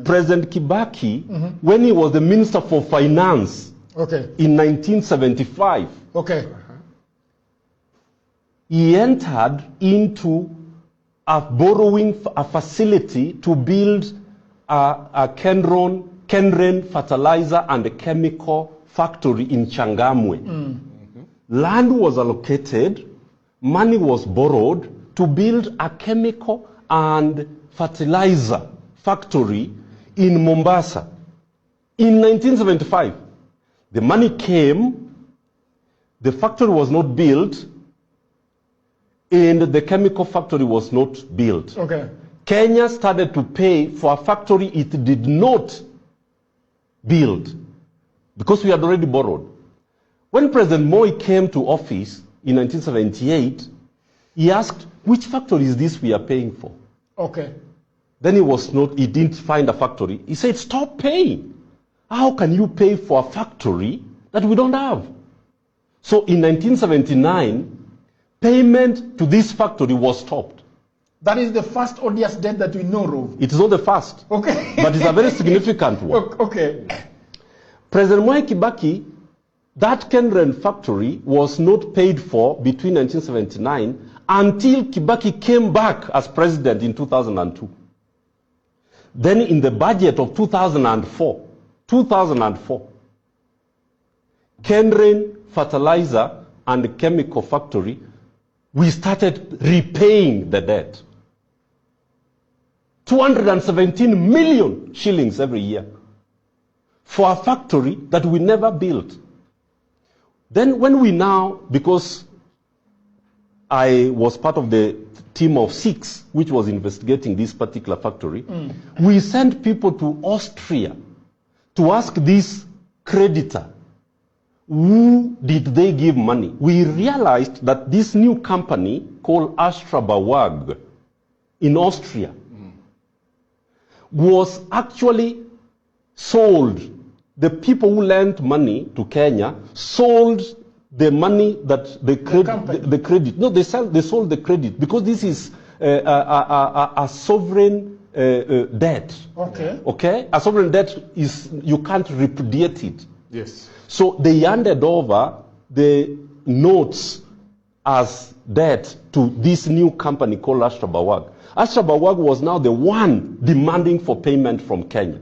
President Kibaki, when he was the Minister for Finance in 1975, he entered into borrowing a facility to build a Kenren fertilizer and a chemical factory in Changamwe. Land was allocated, money was borrowed to build a chemical and fertilizer factory in Mombasa. In 1975, the money came, the factory was not built, and the chemical factory was not built. Kenya started to pay for a factory it did not build because we had already borrowed. When President Moi came to office in 1978, he asked, which factory is this we are paying for? Then he didn't find a factory. He said, stop paying. How can you pay for a factory that we don't have? So in 1979, payment to this factory was stopped. That is the first odious debt that we know of. It is not the first, but it's a very significant one. President Mwai Kibaki, that Kenren factory was not paid for between 1979 until Kibaki came back as president in 2002. Then in the budget of 2004, Kenren fertilizer and chemical factory, we started repaying the debt. 217 million shillings every year for a factory that we never built. Then when we now, because I was part of the team of 6 which was investigating this particular factory, we sent people to Austria to ask this creditor, who did they give money? We realized that this new company called Astrabawag in Austria was actually sold. The people who lent money to Kenya sold the money that the credit. No, they sold the credit because this is a sovereign debt. A sovereign debt is, you can't repudiate it. Yes. So they handed over the notes as debt to this new company called Astrabawag. Astrabawag was now the one demanding for payment from Kenya.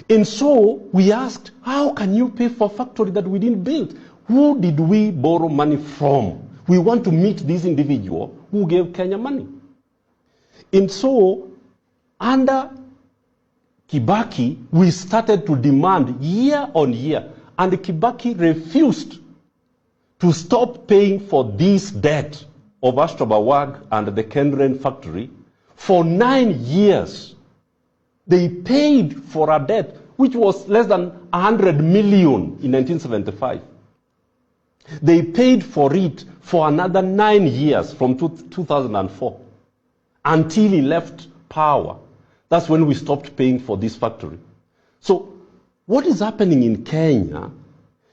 And so we asked, how can you pay for a factory that we didn't build? Who did we borrow money from? We want to meet this individual who gave Kenya money. And so under Kibaki, we started to demand year on year, and Kibaki refused to stop paying for this debt of Astrabawag and the Kenren factory for 9 years. They paid for a debt which was less than 100 million in 1975. They paid for it for another 9 years from 2004 until he left power. That's when we stopped paying for this factory. So what is happening in Kenya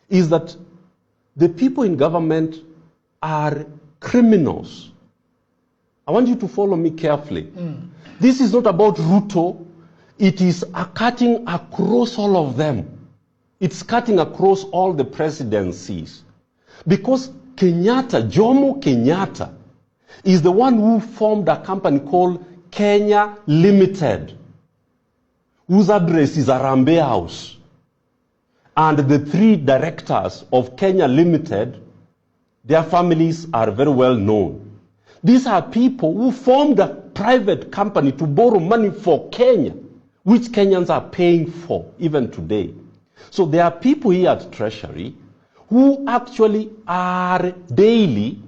is that the people in government are criminals. I want you to follow me carefully. This is not about Ruto. It is cutting across all of them. It's cutting across all the presidencies. Because Kenyatta, Jomo Kenyatta, is the one who formed a company called Kenya Limited, whose address is Harambee House. And the 3 directors of Kenya Limited, their families are very well known. These are people who formed a private company to borrow money for Kenya, which Kenyans are paying for even today. So there are people here at Treasury who actually are daily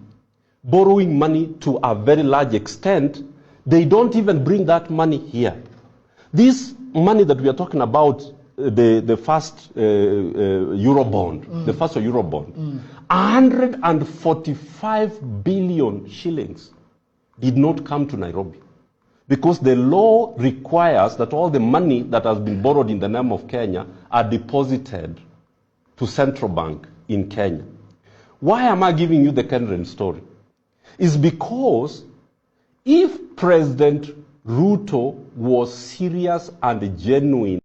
borrowing money to a very large extent. They don't even bring that money here. This money that we are talking about, the first Eurobond, the first Eurobond, 145 billion shillings did not come to Nairobi. Because the law requires that all the money that has been borrowed in the name of Kenya are deposited to Central Bank in Kenya. Why am I giving you the Kenren story? It's because if President Ruto was serious and genuine